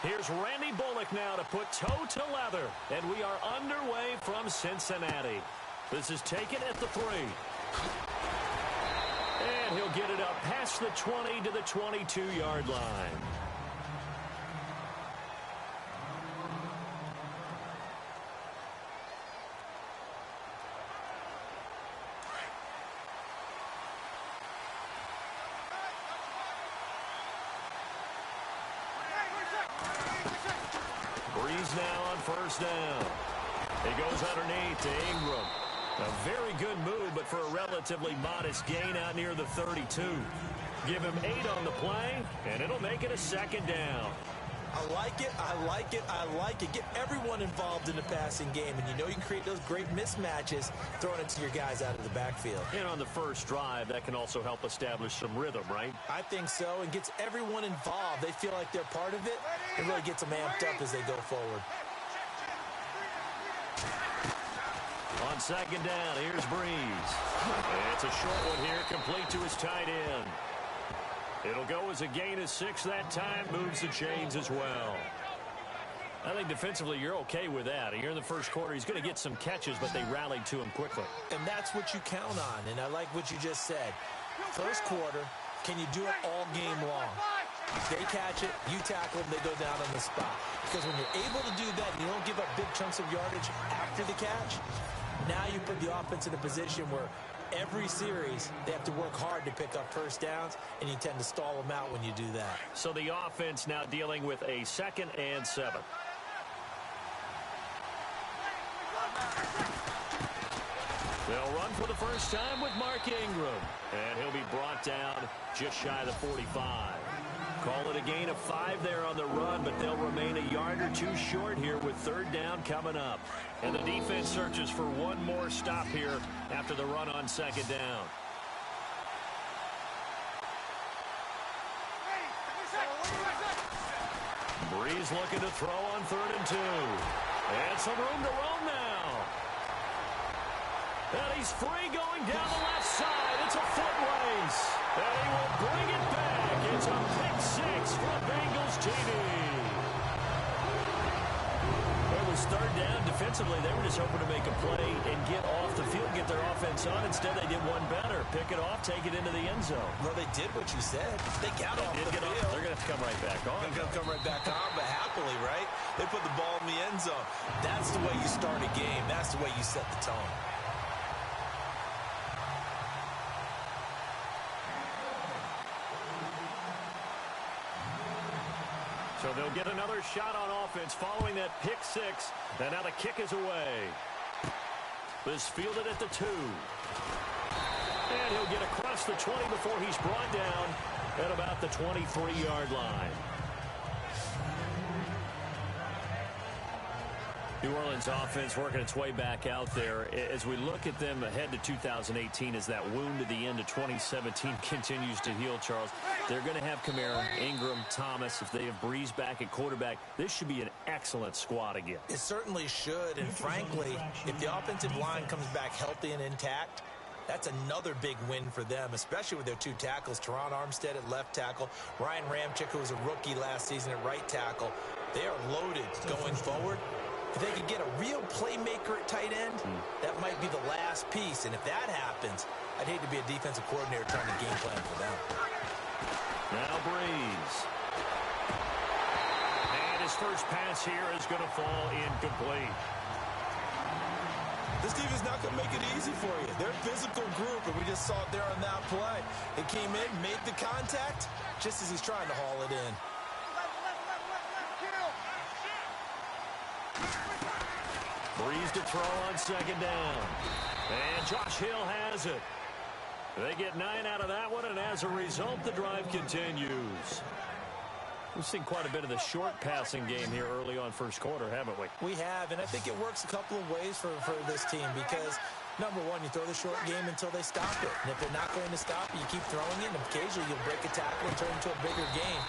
Here's Randy Bullock now to put toe to leather. And we are underway from Cincinnati. This is taken at the 3. And he'll get it up past the 20 to the 22-yard line. Breeze now on first down. He goes underneath to Ingram. A very good move, but for a relatively modest gain out near the 32. Give him 8 on the play, and it'll make it a second down. I like it, I like it, I like it. Get everyone involved in the passing game, and you know you can create those great mismatches throwing it to your guys out of the backfield. And on the first drive, that can also help establish some rhythm, right? I think so, and gets everyone involved. They feel like they're part of it, and really gets them amped up as they go forward. On second down, here's Breeze. It's a short one here, complete to his tight end. It'll go as a gain of 6 that time, moves the chains as well. I think defensively you're okay with that. Here in the first quarter, he's going to get some catches, but they rallied to him quickly. And that's what you count on, and I like what you just said. First quarter, can you do it all game long? They catch it, you tackle them, they go down on the spot. Because when you're able to do that, you don't give up big chunks of yardage after the catch, now you put the offense in a position where every series, they have to work hard to pick up first downs, and you tend to stall them out when you do that. So the offense now dealing with a 2nd and 7. They'll run for the first time with Mark Ingram, and he'll be brought down just shy of the 45. Call it a gain of 5 there on the run, but they'll remain a yard or 2 short here with 3rd down coming up. And the defense searches for one more stop here after the run on 2nd down. Breeze looking to throw on 3rd and 2. And some room to roam now. And he's free going down the left side. It's a foot race. And he will bring it back. It's a pick 6 for Bengals TD. It was 3rd down. Defensively, they were just hoping to make a play and get off the field, get their offense on. Instead, they did one better. Pick it off, take it into the end zone. Well, they did what you said. They got off the field. They're going to have to come right back on. They're going to come right back on, but happily, right? They put the ball in the end zone. That's the way you start a game. That's the way you set the tone. So they'll get another shot on offense following that pick 6. And now the kick is away. This fielded at the 2. And he'll get across the 20 before he's brought down at about the 23-yard line. New Orleans offense working its way back out there. As we look at them ahead to 2018, as that wound at the end of 2017 continues to heal, Charles, they're going to have Kamara, Ingram, Thomas. If they have Breeze back at quarterback, this should be an excellent squad again. It certainly should, and frankly, if the offensive line comes back healthy and intact, that's another big win for them, especially with their 2 tackles, Teron Armstead at left tackle, Ryan Ramczyk, who was a rookie last season at right tackle. They are loaded going forward. If they could get a real playmaker at tight end, that might be the last piece. And if that happens, I'd hate to be a defensive coordinator trying to game plan for them. Now Breeze. And his first pass here is going to fall incomplete. This defense is not going to make it easy for you. They're a physical group, and we just saw it there on that play. It came in, made the contact, just as he's trying to haul it in. Breeze to throw on 2nd down. And Josh Hill has it. They get 9 out of that one, and as a result, the drive continues. We've seen quite a bit of the short passing game here early on first quarter, haven't we? We have, and I think it works a couple of ways for this team because, number one, you throw the short game until they stop it. And if they're not going to stop it, you keep throwing it, and occasionally you'll break a tackle and turn it into a bigger game.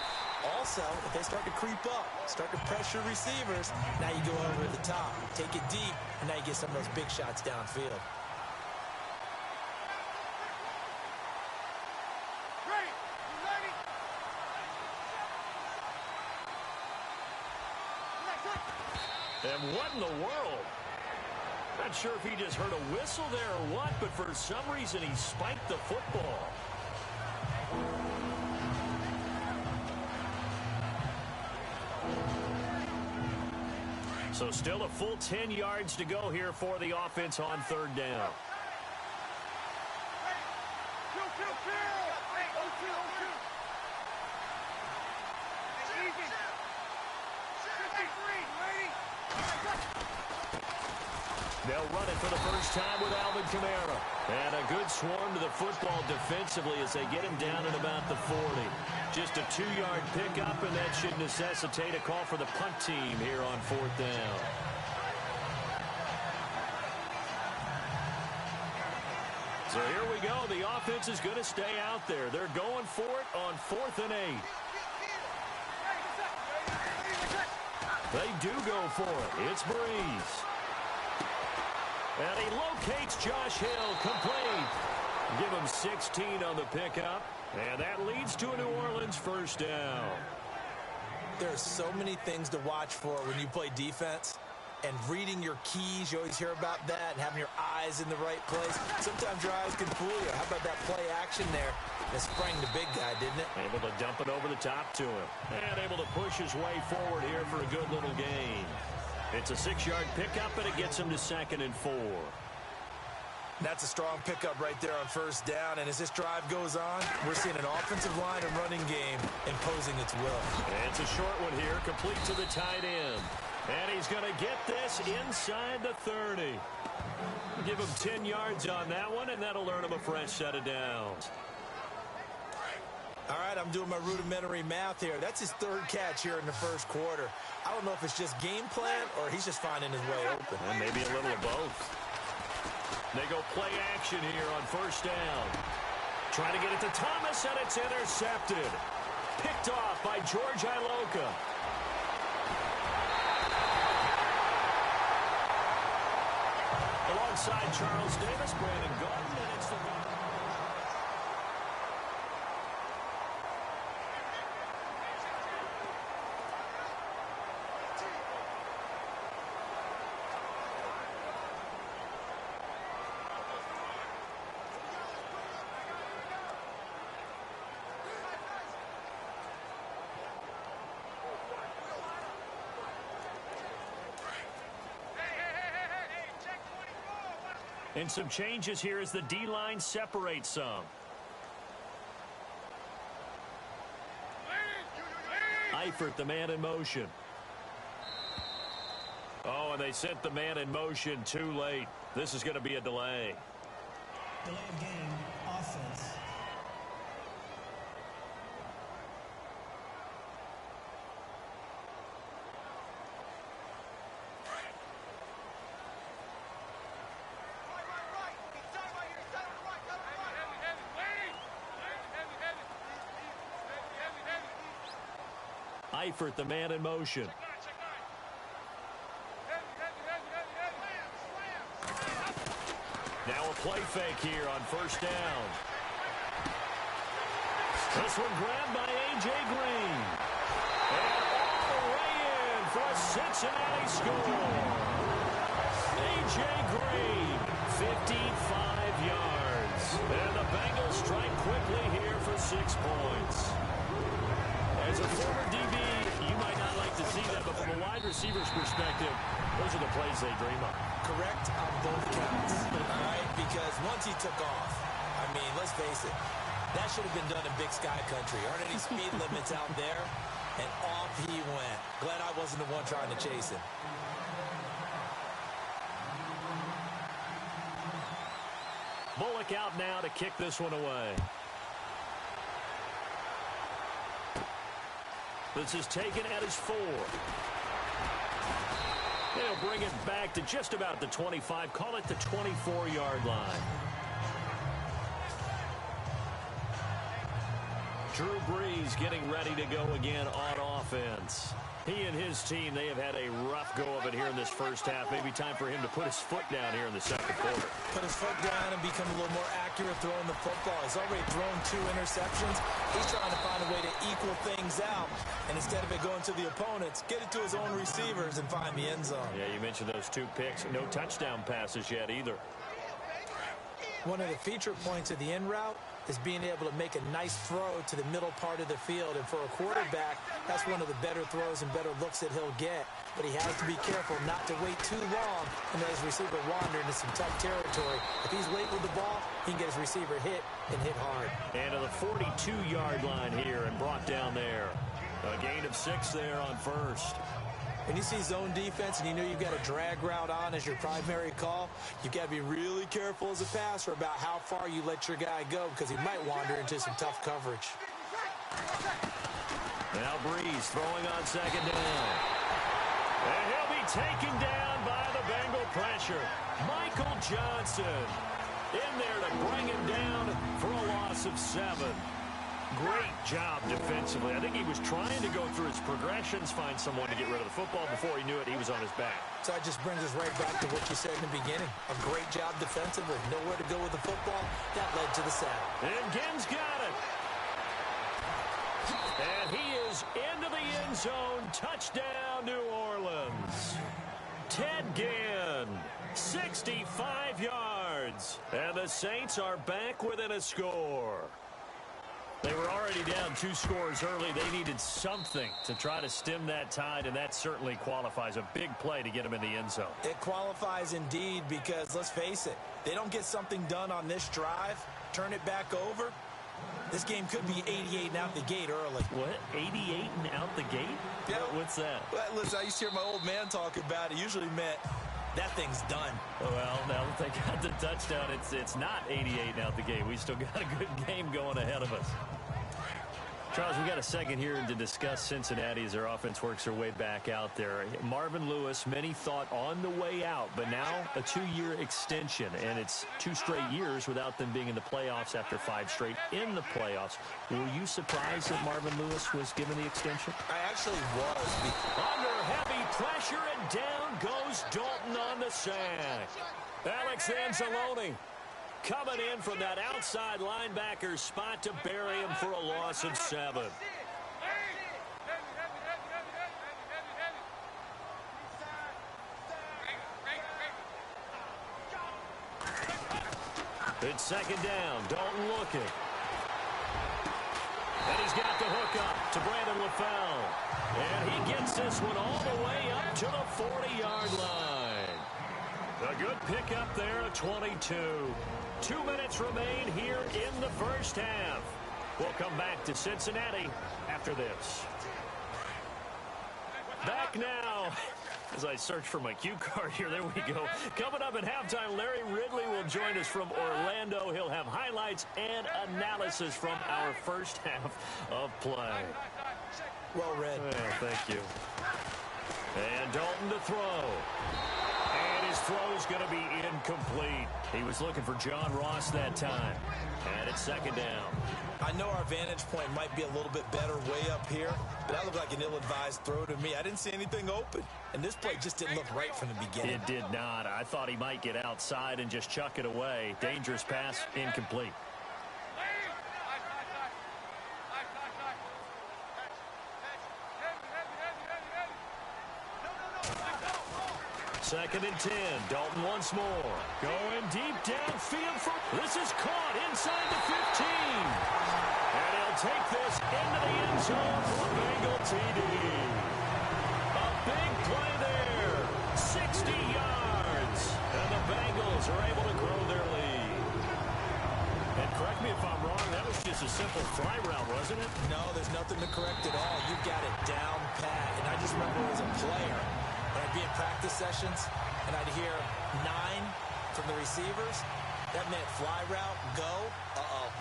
Also, if they start to creep up, start to pressure receivers, now you go over the top, take it deep, and now you get some of those big shots downfield. And what in the world? Not sure if he just heard a whistle there or what, but for some reason he spiked the football. So still a full 10 yards to go here for the offense on third down. They'll run it for the first time with Alvin Kamara. And a good swarm to the football defensively as they get him down at about the 40. Just a 2-yard pickup, and that should necessitate a call for the punt team here on fourth down. So here we go. The offense is going to stay out there. They're going for it on 4th and 8. They do go for it. It's Breeze. And he locates Josh Hill, complete. Give him 16 on the pickup. And that leads to a New Orleans first down. There's so many things to watch for when you play defense. And reading your keys, you always hear about that, and having your eyes in the right place. Sometimes your eyes can fool you. How about that play action there? That sprang the big guy, didn't it? Able to dump it over the top to him. And able to push his way forward here for a good little gain. It's a 6-yard pickup, and it gets him to 2nd and 4. That's a strong pickup right there on first down. And as this drive goes on, we're seeing an offensive line and running game imposing its will. And it's a short one here, complete to the tight end. And he's going to get this inside the 30. Give him 10 yards on that one, and that'll earn him a fresh set of downs. All right, I'm doing my rudimentary math here. That's his 3rd catch here in the first quarter. I don't know if it's just game plan or he's just finding his way open. And maybe a little of both. They go play action here on first down. Trying to get it to Thomas, and it's intercepted. Picked off by George Iloka. Alongside Charles Davis, Brandon Gordon, and it's the... And some changes here as the D-line separates some. Eifert, the man in motion. Oh, and they sent the man in motion too late. This is going to be a delay. Delay of game, offense. Eifert, the man in motion. Now a play fake here on first down. This one grabbed by A.J. Green. And all the way in for a Cincinnati score. A.J. Green, 55 yards. And the Bengals strike quickly here for 6 points. As a former DB, you might not like to see that, but from a wide receiver's perspective, those are the plays they dream of. Correct on both counts, all right? Because once he took off, I mean, let's face it, that should have been done in Big Sky Country. Aren't any speed limits out there? And off he went. Glad I wasn't the one trying to chase him. Bullock out now to kick this one away. This is taken at his 4. They'll bring it back to just about the 25. Call it the 24-yard line. Drew Brees getting ready to go again on offense. He and his team, they have had a rough go of it here in this first half. Maybe time for him to put his foot down here in the second quarter. Put his foot down and become a little more accurate throwing the football. He's already thrown 2 interceptions. He's trying to find a way to equal things out. And instead of it going to the opponents, get it to his own receivers and find the end zone. Yeah, you mentioned those 2 picks. No touchdown passes yet either. One of the feature points of the in route is being able to make a nice throw to the middle part of the field. And for a quarterback, that's one of the better throws and better looks that he'll get. But he has to be careful not to wait too long and let his receiver wander into some tough territory. If he's late with the ball, he can get his receiver hit and hit hard. And to the 42-yard line here and brought down there. A gain of 6 there on first. When you see zone defense and you know you've got a drag route on as your primary call, you've got to be really careful as a passer about how far you let your guy go because he might wander into some tough coverage. Now Brees throwing on second down. And he'll be taken down by the Bengal pressure. Michael Johnson in there to bring him down for a loss of 7. Great job defensively. I think he was trying to go through his progressions, find someone to get rid of the football. Before he knew it, he was on his back. So that just brings us right back to what you said in the beginning. A great job defensively. Nowhere to go with the football. That led to the sack. And Ginn's got it. And he is into the end zone. Touchdown, New Orleans. Ted Ginn, 65 yards. And the Saints are back within a score. They were already down 2 scores early. They needed something to try to stem that tide, and that certainly qualifies. A big play to get them in the end zone. It qualifies indeed because, let's face it, they don't get something done on this drive, turn it back over, this game could be 88 and out the gate early. What? 88 and out the gate? Yeah. What's that? Well, listen, I used to hear my old man talk about it. Usually meant that thing's done. Well, now that they got the touchdown, it's not 88 and out the gate. We still got a good game going ahead of us. Charles, we got a second here to discuss Cincinnati as their offense works their way back out there. Marvin Lewis, many thought on the way out, but now a 2-year extension, and it's 2 straight years without them being in the playoffs after 5 straight in the playoffs. Were you surprised that Marvin Lewis was given the extension? I actually was. Under heavy pressure, and down goes Dalton on the sack. Alex Anzalone coming in from that outside linebacker spot to bury him for a loss of 7. It's second down. Dalton looking. And he's got the hook up to Brandon LaFell. And he gets this one all the way up to the 40-yard line. A good pickup there at 22. 2 minutes remain here in the first half. We'll come back to Cincinnati after this. Back now. As I search for my cue card here, there we go. Coming up at halftime, Larry Ridley will join us from Orlando. He'll have highlights and analysis from our first half of play. Well read. Well, thank you. And Dalton to throw. And his throw's going to be incomplete. He was looking for John Ross that time. And it's second down. I know our vantage point might be a little bit better way up here, but that looked like an ill-advised throw to me. I didn't see anything open, and this play just didn't look right from the beginning. It did not. I thought he might get outside and just chuck it away. Dangerous pass, incomplete. Second and 10. Dalton once more. Going deep downfield. This is caught inside the 15. And he'll take this into the end zone for a Bengal TD. A big play there. 60 yards. And the Bengals are able to grow their lead. And correct me if I'm wrong, that was just a simple fly route, wasn't it? No, there's nothing to correct at all. You've got it down pat. And I just remember as a player, when I'd be in practice sessions and I'd hear 9 from the receivers, that meant fly route, go,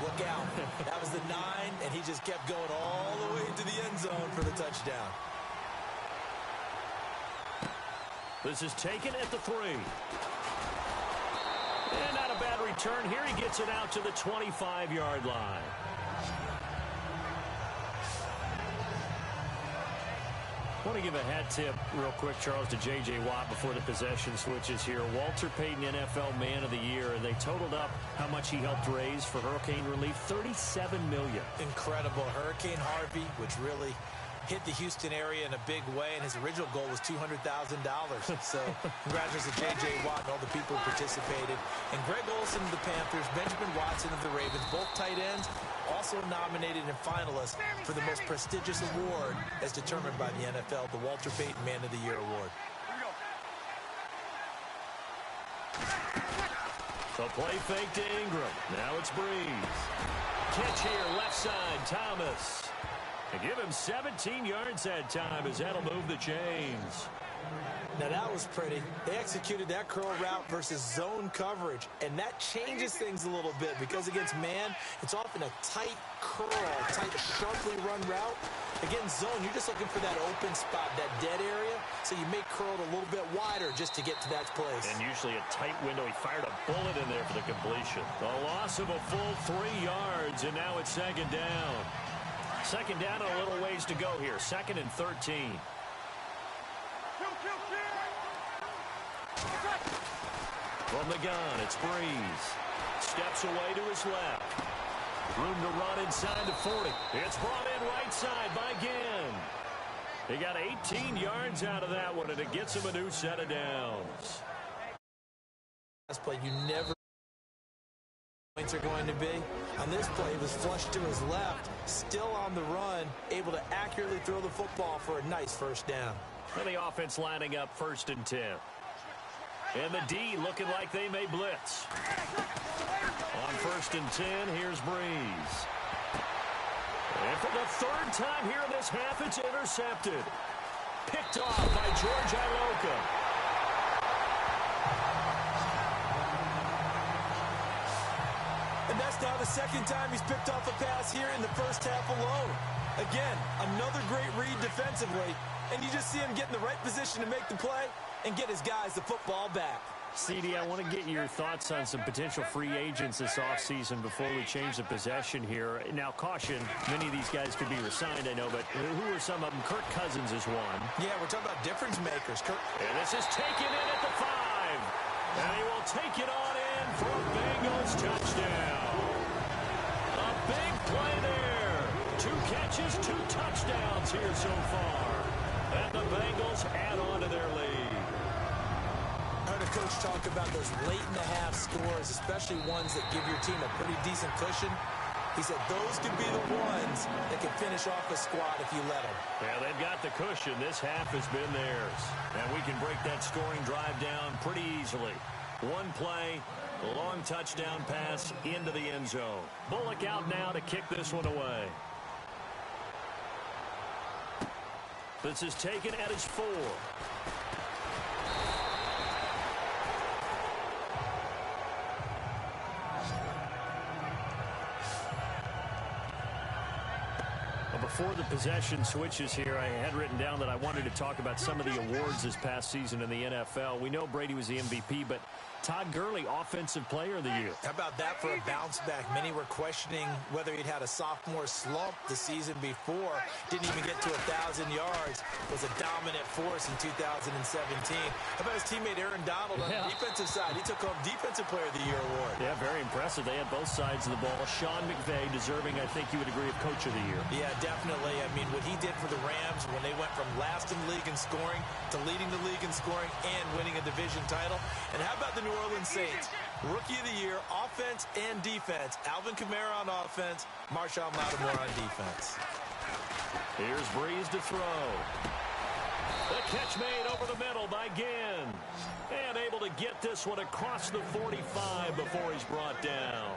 look out. That was the 9, and he just kept going all the way to the end zone for the touchdown. This is taken at the 3. And not a bad return here. He gets it out to the 25-yard line. I want to give a hat tip real quick, Charles, to J.J. Watt before the possession switches here. Walter Payton, NFL Man of the Year. They totaled up how much he helped raise for hurricane relief, $37 million. Incredible. Hurricane Harvey, which really hit the Houston area in a big way, and his original goal was $200,000. So congratulations to J.J. Watt and all the people who participated. And Greg Olsen of the Panthers, Benjamin Watson of the Ravens, both tight ends, also nominated and finalists for the most prestigious award as determined by the NFL, the Walter Payton Man of the Year Award. So play fake to Ingram. Now it's Breeze. Catch here, left side, Thomas. They give him 17 yards that time as that'll move the chains. Now that was pretty. They executed that curl route versus zone coverage, and that changes things a little bit because against man, it's often a tight curl, tight, sharply run route. Against zone, you're just looking for that open spot, that dead area, so you may curl it a little bit wider just to get to that place. And usually a tight window. He fired a bullet in there for the completion. A loss of a full 3 yards, and now it's second down. Second down and a little ways to go here. 2nd and 13. From the gun, it's Breeze. Steps away to his left. Room to run inside the 40. It's brought in right side by Ginn. He got 18 yards out of that one, and it gets him a new set of downs. Last play, you never points are going to be. On this play, he was flushed to his left, still on the run, able to accurately throw the football for a nice first down. And the offense lining up 1st and 10. And the D looking like they may blitz. On 1st and 10, here's Breeze. And for the 3rd time here in this half, it's intercepted. Picked off by George Iloka. And that's now the 2nd time he's picked off a pass here in the first half alone. Again, another great read defensively, and you just see him get in the right position to make the play and get his guys the football back. CD, I want to get your thoughts on some potential free agents this offseason before we change the possession here. Now, caution, many of these guys could be resigned, I know, but who are some of them? Kirk Cousins is one. Yeah, we're talking about difference makers. And this is taken in at the 5. And he will take it on in for a Bengals touchdown. A big play there. 2 catches, 2 touchdowns here so far. And the Bengals add on to their lead. I heard a coach talk about those late-in-the-half scores, especially ones that give your team a pretty decent cushion. He said those could be the ones that can finish off a squad if you let them. Yeah, they've got the cushion. This half has been theirs. And we can break that scoring drive down pretty easily. One play, a long touchdown pass into the end zone. Bullock out now to kick this one away. This is taken at his 4. Before the possession switches here, I had written down that I wanted to talk about some of the awards this past season in the NFL. We know Brady was the MVP, but Todd Gurley, Offensive Player of the Year. How about that for a bounce back? Many were questioning whether he'd had a sophomore slump the season before. Didn't even get to 1,000 yards. Was a dominant force in 2017. How about his teammate Aaron Donald on the defensive side? He took home Defensive Player of the Year award. Yeah, very impressive. They had both sides of the ball. Sean McVay deserving, I think you would agree, of Coach of the Year. Yeah, definitely. I mean, what he did for the Rams when they went from last in the league in scoring to leading the league in scoring and winning a division title. And how about the New Orleans Saints? Rookie of the Year, offense and defense. Alvin Kamara on offense, Marshawn Lattimore on defense. Here's Breeze to throw. The catch made over the middle by Ginn. And able to get this one across the 45 before he's brought down.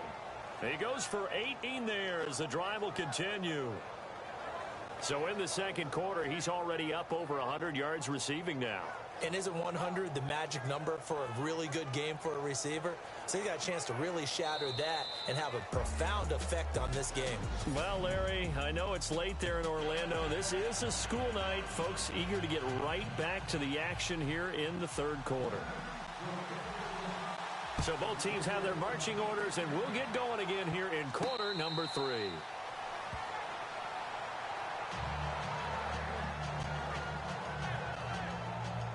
He goes for 18 there as the drive will continue. So in the second quarter, he's already up over 100 yards receiving now. And isn't 100 the magic number for a really good game for a receiver? So he got a chance to really shatter that and have a profound effect on this game. Well, Larry, I know it's late there in Orlando. This is a school night. Folks eager to get right back to the action here in the third quarter. So both teams have their marching orders, and we'll get going again here in quarter number 3.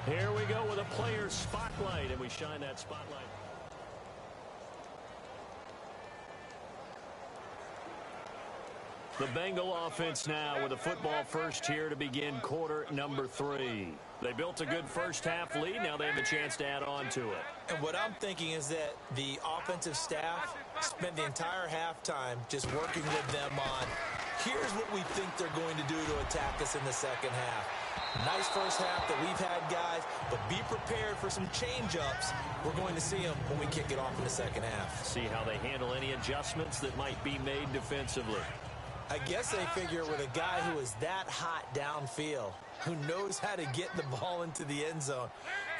Here we go with a player's spotlight, and we shine that spotlight. The Bengal offense now with a football first here to begin quarter number 3. They built a good first half lead. Now they have a chance to add on to it. And what I'm thinking is that the offensive staff spent the entire halftime just working with them on, here's what we think they're going to do to attack us in the second half. Nice first half that we've had, guys, but be prepared for some change-ups. We're going to see them when we kick it off in the second half. See how they handle any adjustments that might be made defensively. I guess they figure with a guy who is that hot downfield, who knows how to get the ball into the end zone,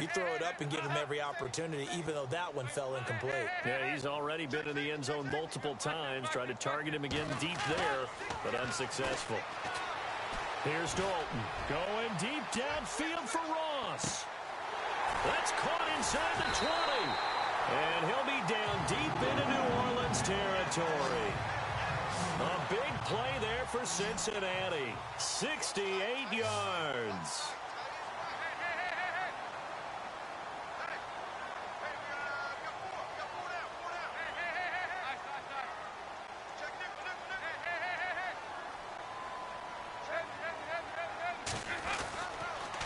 you throw it up and give him every opportunity, even though that one fell incomplete. Yeah, he's already been in the end zone multiple times, trying to target him again deep there, but unsuccessful. Here's Dalton going deep downfield for Ross. That's caught inside the 20. And he'll be down deep into New Orleans territory. A big play there for Cincinnati. 68 yards.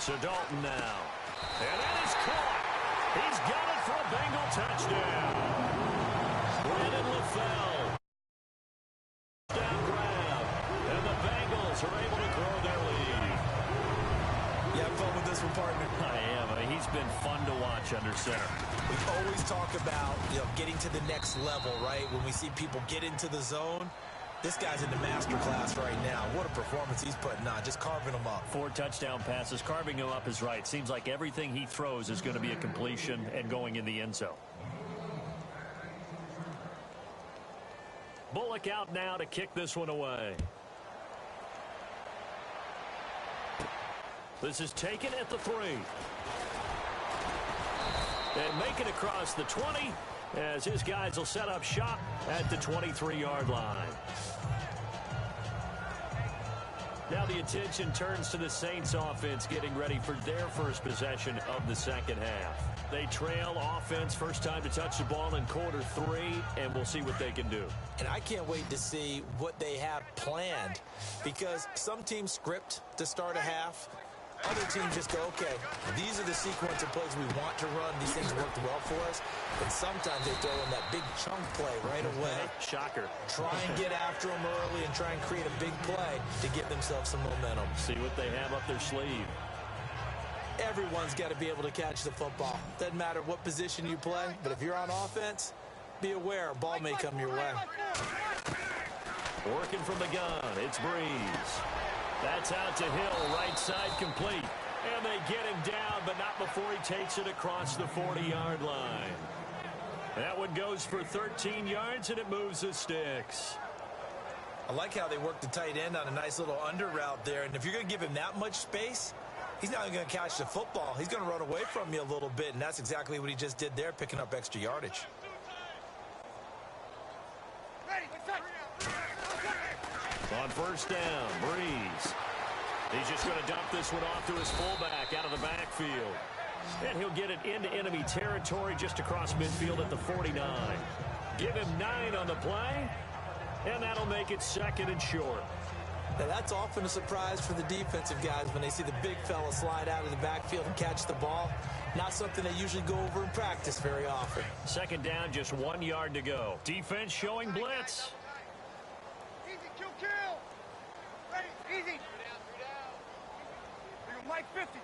So Dalton now. And that is caught. He's got it for a Bengal touchdown. Brandon LaFell. Down grab. And the Bengals are able to grow their lead. You have fun with this one, partner? I am. I mean, he's been fun to watch under center. We always talk about, getting to the next level, right? When we see people get into the zone. This guy's in the master class right now. What a performance he's putting on, just carving them up. 4 touchdown passes. Carving him up is right. Seems like everything he throws is going to be a completion and going in the end zone. Bullock out now to kick this one away. This is taken at the 3. And make it across the 20 as his guys will set up shop at the 23-yard line. Now the attention turns to the Saints offense getting ready for their first possession of the second half. They trail offense, first time to touch the ball in quarter 3, and we'll see what they can do. And I can't wait to see what they have planned, because some teams script to start a half. Other teams just go, okay, these are the sequence of plays we want to run. These things worked well for us. But sometimes they throw in that big chunk play right away. Shocker. Try and get after them early and try and create a big play to give themselves some momentum. See what they have up their sleeve. Everyone's got to be able to catch the football. Doesn't matter what position you play, but if you're on offense, be aware a ball may come your way. Working from the gun, it's Breeze. That's out to Hill, right side complete. And they get him down, but not before he takes it across the 40-yard line. That one goes for 13 yards, and it moves the sticks. I like how they work the tight end on a nice little under route there. And if you're going to give him that much space, he's not going to catch the football. He's going to run away from you a little bit, and that's exactly what he just did there, picking up extra yardage. On first down, Breeze. He's just going to dump this one off to his fullback out of the backfield. And he'll get it into enemy territory just across midfield at the 49. Give him 9 on the play, and that'll make it second and short. Now, that's often a surprise for the defensive guys when they see the big fella slide out of the backfield and catch the ball. Not something they usually go over in practice very often. Second down, just 1 yard to go. Defense showing blitz. Kill. Ready, easy. 3 down. Mike 50.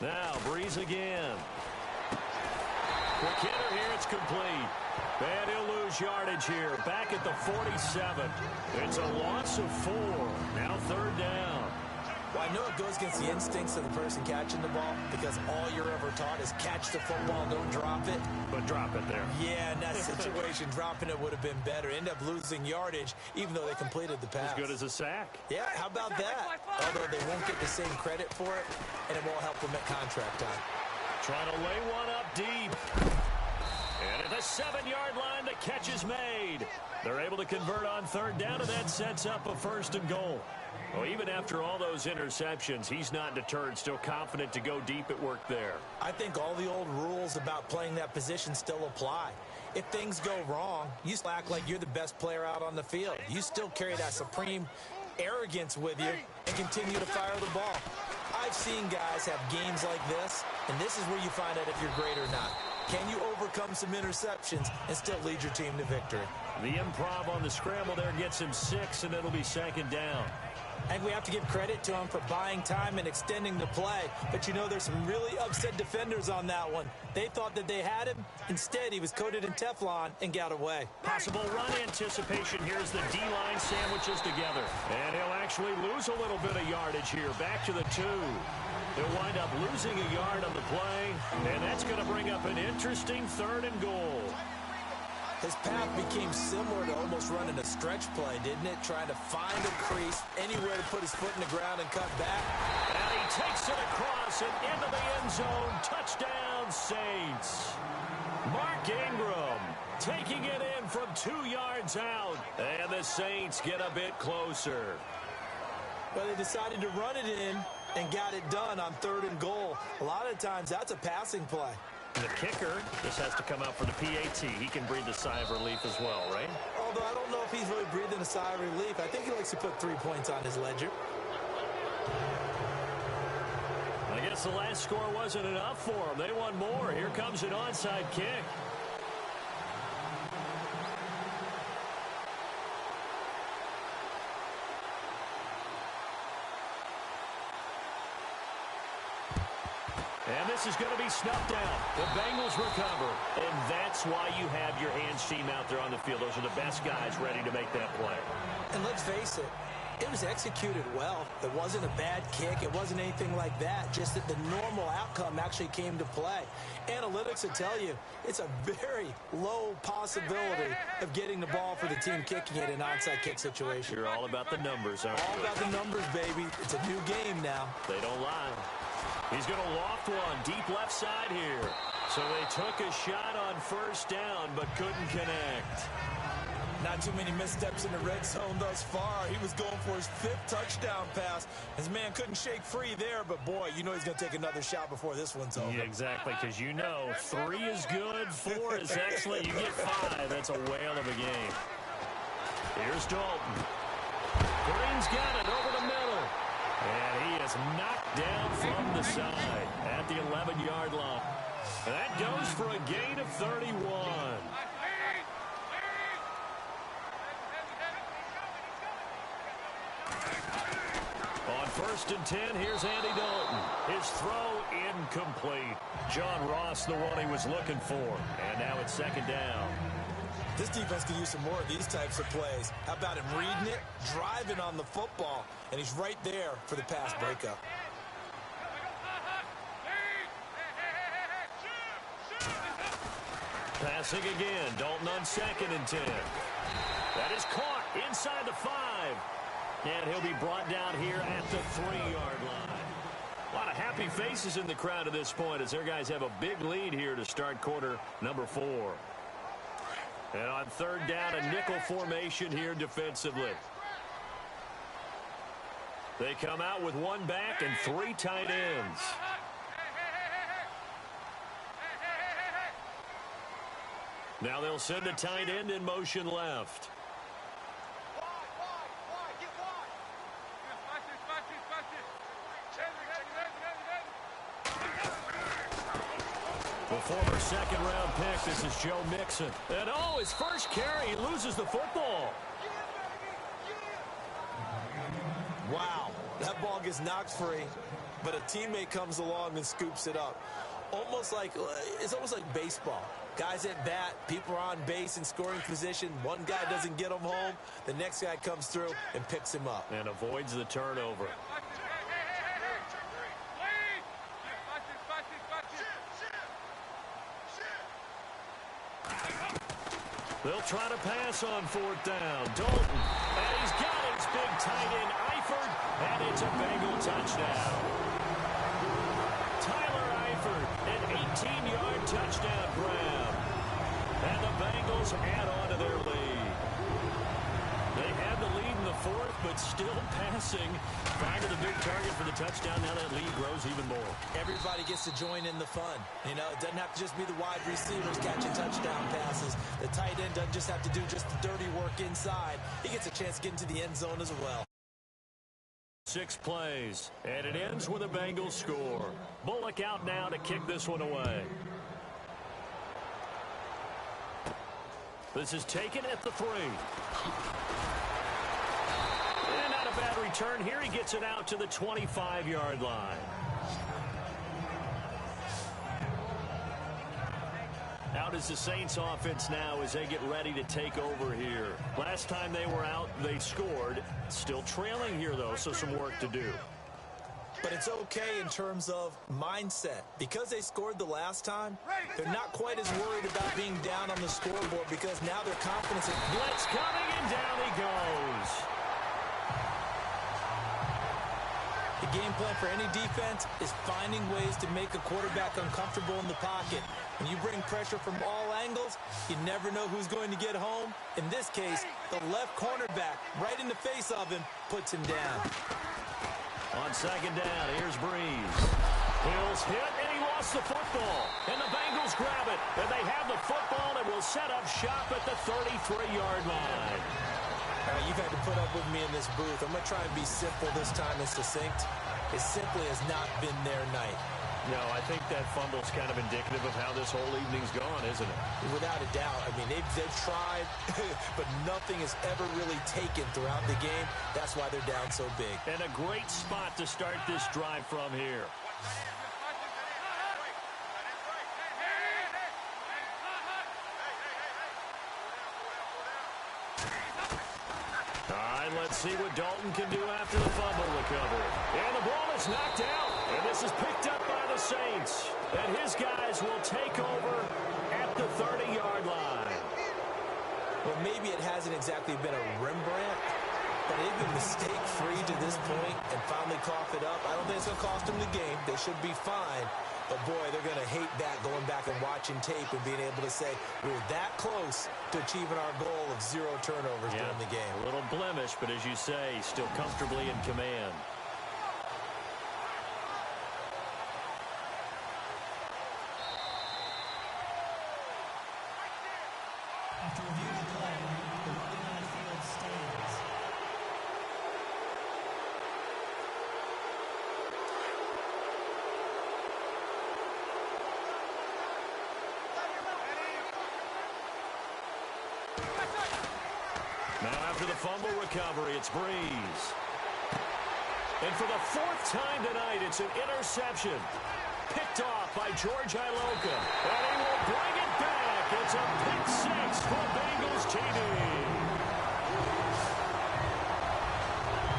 Now Breeze again. Quick hitter here, it's complete. And he'll lose yardage here. Back at the 47. It's a loss of 4. Now third down. Well, I know it goes against the instincts of the person catching the ball, because all you're ever taught is catch the football, don't drop it. But drop it there. Yeah, in that situation, dropping it would have been better. End up losing yardage, even though they completed the pass. As good as a sack. Yeah, how about that? Although they won't get the same credit for it, and it won't help them at contract time. Trying to lay one up deep. And at the 7-yard line, the catch is made. They're able to convert on third down, and that sets up a 1st and goal. Well, even after all those interceptions, he's not deterred, still confident to go deep at work there. I think all the old rules about playing that position still apply. If things go wrong, you still act like you're the best player out on the field. You still carry that supreme arrogance with you and continue to fire the ball. I've seen guys have games like this, and this is where you find out if you're great or not. Can you overcome some interceptions and still lead your team to victory? The improv on the scramble there gets him 6, and it'll be 2nd down. And we have to give credit to him for buying time and extending the play. But, you know, there's some really upset defenders on that one. They thought that they had him. Instead, he was coated in Teflon and got away. Possible run anticipation. Here's the D-line sandwiches together. And he'll actually lose a little bit of yardage here. Back to the 2. He'll wind up losing a yard on the play. And that's going to bring up an interesting 3rd and goal. His path became similar to almost running a stretch play, didn't it? Trying to find a crease, anywhere to put his foot in the ground and cut back. And he takes it across and into the end zone. Touchdown, Saints. Mark Ingram taking it in from 2 yards out. And the Saints get a bit closer. But they decided to run it in and got it done on 3rd and goal. A lot of times, that's a passing play. The kicker just has to come out for the PAT. He can breathe a sigh of relief as well, right? Although I don't know if he's really breathing a sigh of relief. I think he likes to put 3 points on his ledger. I guess the last score wasn't enough for him. They want more. Here comes an onside kick. And this is going to be snuffed out. The Bengals recover. And that's why you have your hands team out there on the field. Those are the best guys ready to make that play. And let's face it, it was executed well. It wasn't a bad kick. It wasn't anything like that. Just that the normal outcome actually came to play. Analytics will tell you it's a very low possibility of getting the ball for the team kicking it in an onside kick situation. You're all about the numbers, aren't you? All about the numbers, baby. It's a new game now. They don't lie. He's going to loft one deep left side here. So they took a shot on 1st down, but couldn't connect. Not too many missteps in the red zone thus far. He was going for his 5th touchdown pass. His man couldn't shake free there, but boy, you know he's going to take another shot before this one's over. Yeah, exactly, because you know 3 is good, 4 is excellent. You get 5. That's a whale of a game. Here's Dalton. Green's got it over the middle. And he is knocked down from the side at the 11-yard line. And that goes for a gain of 31. On 1st and 10, here's Andy Dalton. His throw incomplete. John Ross, the one he was looking for. And now it's 2nd down. This defense could use some more of these types of plays. How about him reading it, driving on the football, and he's right there for the pass breakup. Passing again. Dalton on 2nd and 10. That is caught inside the 5. And he'll be brought down here at the 3-yard line. A lot of happy faces in the crowd at this point as their guys have a big lead here to start quarter number 4. And on 3rd down, a nickel formation here defensively. They come out with 1 back and 3 tight ends. Now they'll send a tight end in motion left. The former 2nd-round pick, this is Joe Mixon. And oh, his first carry, he loses the football. Wow, that ball gets knocked free, but a teammate comes along and scoops it up. It's almost like baseball. Guys at bat, people are on base in scoring position. One guy doesn't get him home. The next guy comes through and picks him up. And avoids the turnover. They'll try to pass on 4th down. Dalton, and he's got his big tight end, Eifert, and it's a Bengal touchdown. Tyler Eifert, an 18-yard touchdown grab. And the Bengals add on to their lead. They had the lead in the fourth, but still passing. Finding the big target for the touchdown. Now that lead grows even more. Everybody gets to join in the fun. You know, it doesn't have to just be the wide receivers catching touchdown passes. The tight end doesn't just have to do just the dirty work inside. He gets a chance to get into the end zone as well. 6 plays, and it ends with a Bengals score. Bullock out now to kick this one away. This is taken at the 3. And not a bad return here. He gets it out to the 25-yard line. Out is the Saints offense now as they get ready to take over here. Last time they were out, they scored. Still trailing here, though, so some work to do. But it's okay in terms of mindset. Because they scored the last time, they're not quite as worried about being down on the scoreboard because now their confidence is... Blitz coming, and down he goes. The game plan for any defense is finding ways to make a quarterback uncomfortable in the pocket. When you bring pressure from all angles, you never know who's going to get home. In this case, the left cornerback, right in the face of him, puts him down. On second down, here's Breeze. Hill's hit, and he lost the football. And the Bengals grab it. And they have the football and will set up shop at the 33-yard line. You've had to put up with me in this booth. I'm going to try and be simple this time and succinct. It simply has not been their night. No, I think that fumble's kind of indicative of how this whole evening's gone, isn't it? Without a doubt. I mean, they've tried, but nothing has ever really taken throughout the game. That's why they're down so big. And a great spot to start this drive from here. All right, let's see what Dalton can do after the fumble recovery. And the ball is knocked out. And this is picked up by the Saints. And his guys will take over at the 30-yard line. Well, maybe it hasn't exactly been a Rembrandt, but they've been mistake-free to this point and finally cough it up. I don't think it's going to cost them the game. They should be fine. But, boy, they're going to hate that going back and watching tape and being able to say we're that close to achieving our goal of 0 turnovers during the game. A little blemish, but as you say, still comfortably in command. After reviewing the play, the ruling on the field stands. Now after the fumble recovery, it's Breeze. And for the 4th time tonight, it's an interception. Picked off by George Iloka. And he will bring it back. It's a pick 6 for Bengals TD.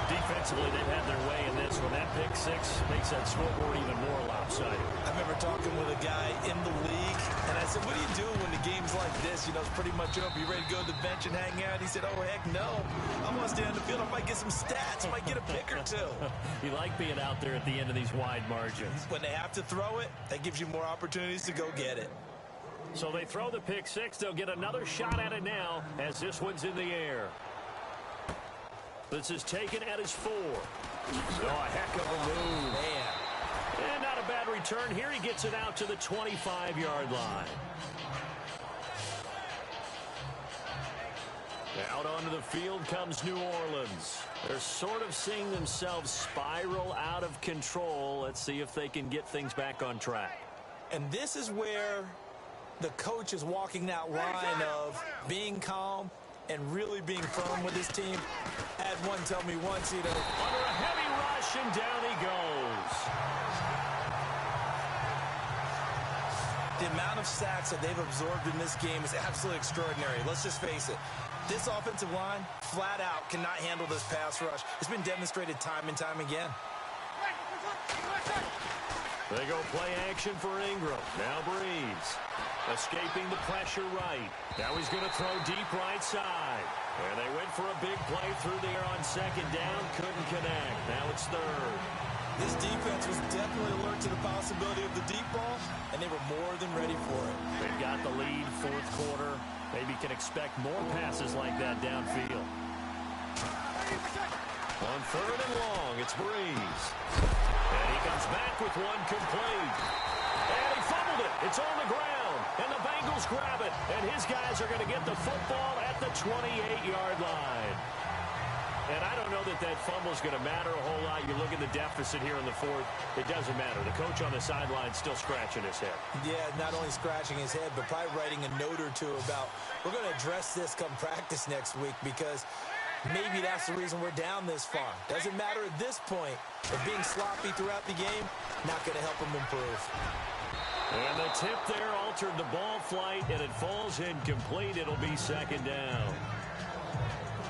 Defensively, they've had their way in this one. That pick 6 makes that scoreboard even more lopsided. I remember talking with a guy in the league, and I said, what do you do when the game's like this? You know, it's pretty much over. You ready to go to the bench and hang out? He said, oh, heck no. I want to stay on the field. I might get some stats. I might get a pick or two. You like being out there at the end of these wide margins. When they have to throw it, that gives you more opportunities to go get it. So they throw the pick 6. They'll get another shot at it now as this one's in the air. This is taken at his 4. So a heck of a move. Man. And not a bad return here. He gets it out to the 25-yard line. Out onto the field comes New Orleans. They're sort of seeing themselves spiral out of control. Let's see if they can get things back on track. And this is where the coach is walking that line of being calm and really being firm with his team. I had one tell me once, you know, under a heavy rush, and down he goes. The amount of sacks that they've absorbed in this game is absolutely extraordinary. Let's just face it. This offensive line, flat out, cannot handle this pass rush. It's been demonstrated time and time again. They go play action for Ingram. Now Breeze. Escaping the pressure right. Now he's going to throw deep right side. And they went for a big play through there on second down. Couldn't connect. Now it's 3rd. This defense was definitely alert to the possibility of the deep ball, and they were more than ready for it. They've got the lead, fourth quarter. Maybe can expect more passes like that downfield. On third and long, it's Breeze. And he comes back with one complete. And he fumbled it. It's on the ground. And the Bengals grab it. And his guys are going to get the football at the 28-yard line. And I don't know that that fumble is going to matter a whole lot. You look at the deficit here in the fourth, it doesn't matter. The coach on the sideline still scratching his head. Yeah, not only scratching his head, but probably writing a note or two about, we're going to address this come practice next week, because maybe that's the reason we're down this far. Doesn't matter at this point. But being sloppy throughout the game, not going to help him improve. And the tip there altered the ball flight, and it falls incomplete. It'll be second down.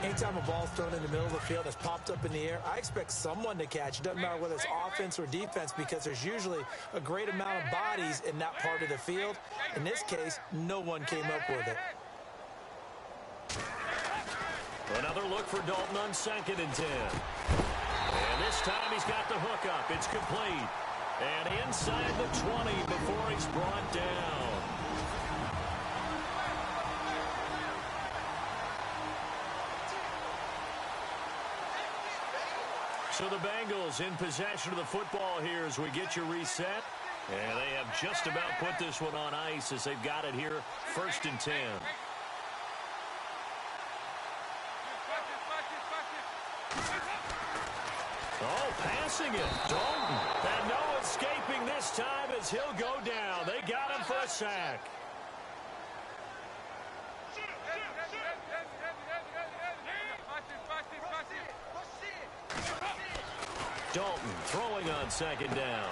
Anytime a ball's thrown in the middle of the field that's popped up in the air, I expect someone to catch. It doesn't matter whether it's offense or defense, because there's usually a great amount of bodies in that part of the field. In this case, no one came up with it. Another look for Dalton on 2nd and 10. And this time he's got the hook up. It's complete. And inside the 20 before he's brought down. So the Bengals in possession of the football here as we get you reset. And they have just about put this one on ice as they've got it here, 1st and 10. Oh, passing it. Dalton. And no escaping this time as he'll go down. They got him for a sack. Dalton throwing on 2nd down.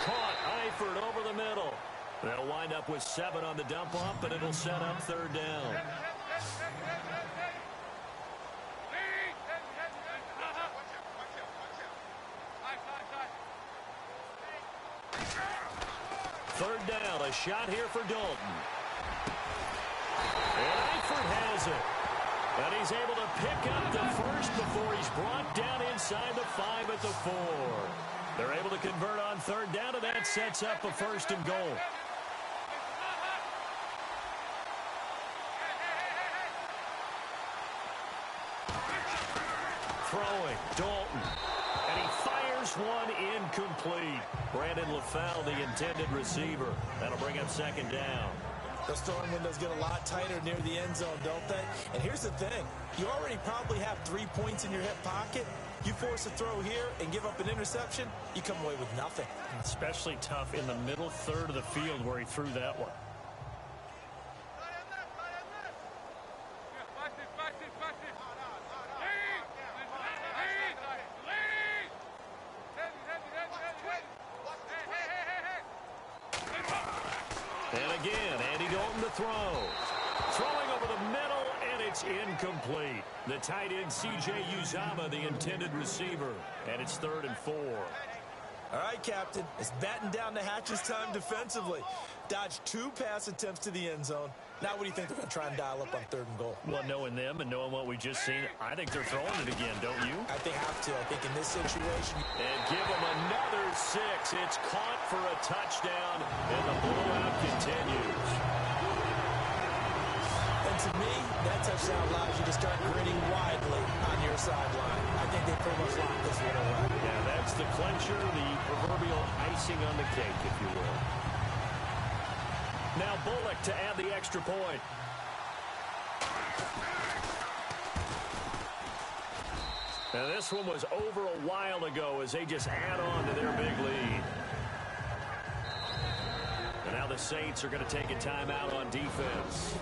Caught Eifert over the middle. They'll wind up with 7 on the dump off, but it'll set up 3rd down. Third down, a shot here for Dalton. And Eifert has it. And he's able to pick up the first before he's brought down inside the 5 at the 4. They're able to convert on 3rd down, and that sets up a 1st and goal. Throwing, Dalton. And he fires one incomplete. Brandon LaFell, the intended receiver. That'll bring up 2nd down. Those throwing windows get a lot tighter near the end zone, don't they? And here's the thing. You already probably have 3 points in your hip pocket. You force a throw here and give up an interception, you come away with nothing. Especially tough in the middle third of the field where he threw that one. And again, Andy Dalton to throw. Throwing over the middle, and it's incomplete. The tight end, C.J. Uzama, the intended receiver. And it's 3rd and 4. All right, Captain. It's batten down the hatches time defensively. Dodged 2 pass attempts to the end zone. Now what do you think they're going to try and dial up on 3rd and goal? Well, knowing them and knowing what we just seen, I think they're throwing it again, don't you? I think they have to. I think in this situation. And give them another 6. It's caught for a touchdown, and the blowout continues. And to me, that touchdown allows you to start grinning widely on your sideline. I think they pretty much locked this one away. Yeah, that's the clincher, the proverbial icing on the cake, if you will. Now Bullock to add the extra point. Now this one was over a while ago as they just add on to their big lead. And now the Saints are going to take a timeout on defense.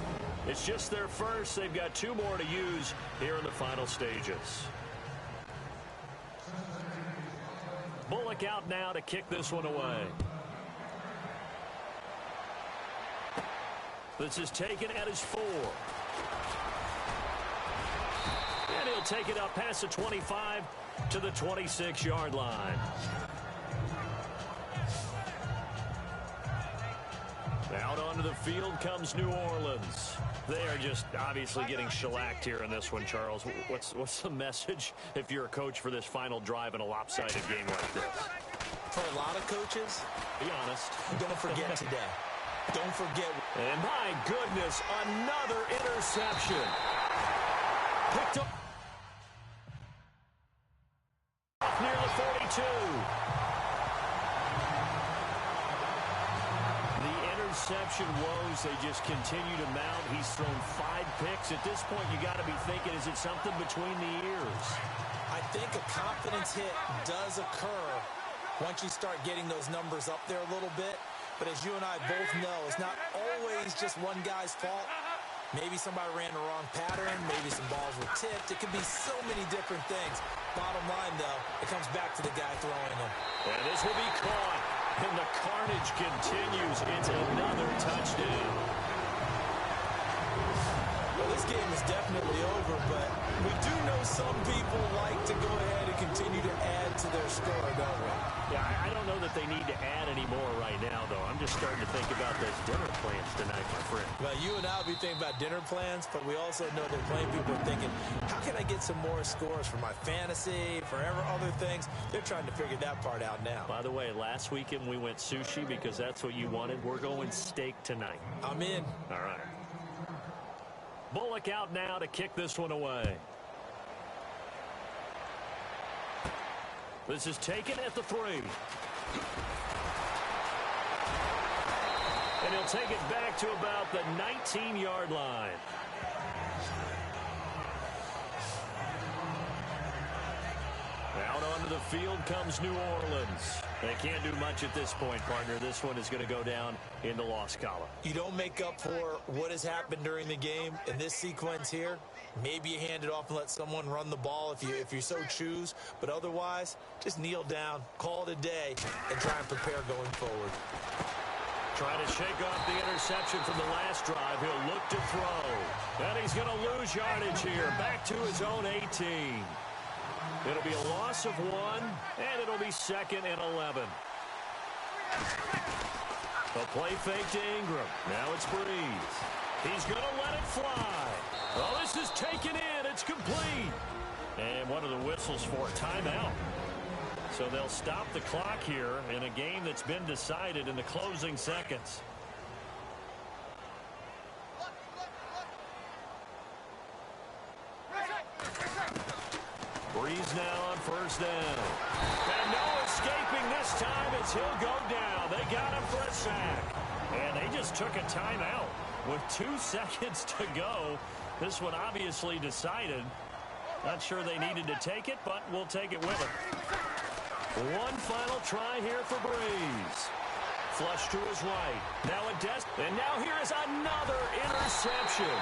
It's just their first. They've got 2 more to use here in the final stages. Bullock out now to kick this one away. This is taken at his 4. And he'll take it up past the 25 to the 26-yard line. Out onto the field comes New Orleans. They are just obviously getting shellacked here in this one, Charles. What's the message if you're a coach for this final drive in a lopsided game like this? For a lot of coaches, Be honest. don't forget today. Don't forget. And my goodness, another interception. Picked up near the 42. The interception woes, they just continue to mount. He's thrown 5 picks. At this point, you got to be thinking, is it something between the ears? I think a confidence hit does occur once you start getting those numbers up there a little bit. But as you and I both know, it's not always just one guy's fault. Maybe somebody ran the wrong pattern. Maybe some balls were tipped. It could be so many different things. Bottom line, though, it comes back to the guy throwing them. And this will be caught. And the carnage continues. It's another touchdown. Well, this game is definitely over, but we do know some people like to go ahead and continue to add to their score, don't we? Yeah, I don't know that they need to add any more right now, though. I'm just starting to think about those dinner plans tonight, my friend. Well, you and I will be thinking about dinner plans, but we also know that plenty of people are thinking, how can I get some more scores for my fantasy, for other things? They're trying to figure that part out now. By the way, last weekend we went sushi because that's what you wanted. We're going steak tonight. I'm in. All right. Bullock out now to kick this one away. This is taken at the 3. And he'll take it back to about the 19-yard line. Out onto the field comes New Orleans. They can't do much at this point, partner. This one is going to go down in the loss column. You don't make up for what has happened during the game in this sequence here. Maybe you hand it off and let someone run the ball if you so choose. But otherwise, just kneel down, call it a day, and try and prepare going forward. Trying to shake off the interception from the last drive. He'll look to throw. And he's going to lose yardage here. Back to his own 18. It'll be a loss of 1, and it'll be 2nd and 11. A play fake to Ingram. Now it's Breeze. He's going to let it fly. Oh, this is taken in. It's complete. And one of the whistles for a timeout. So they'll stop the clock here in a game that's been decided in the closing seconds. Breeze now on first down. And no escaping this time as he'll go down. They got him for a sack. And they just took a timeout with 2 seconds to go. This one obviously decided. Not sure they needed to take it, but we'll take it with them. One final try here for Breeze. Flush to his right. Now a and now here is another interception.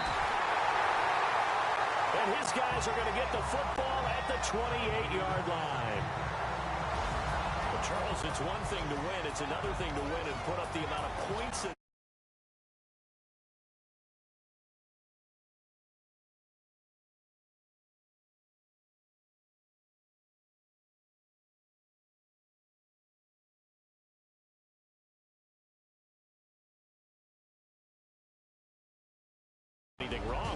And his guys are going to get the football at the 28-yard line. Well, Charles, it's one thing to win. It's another thing to win and put up the amount of points that anything wrong.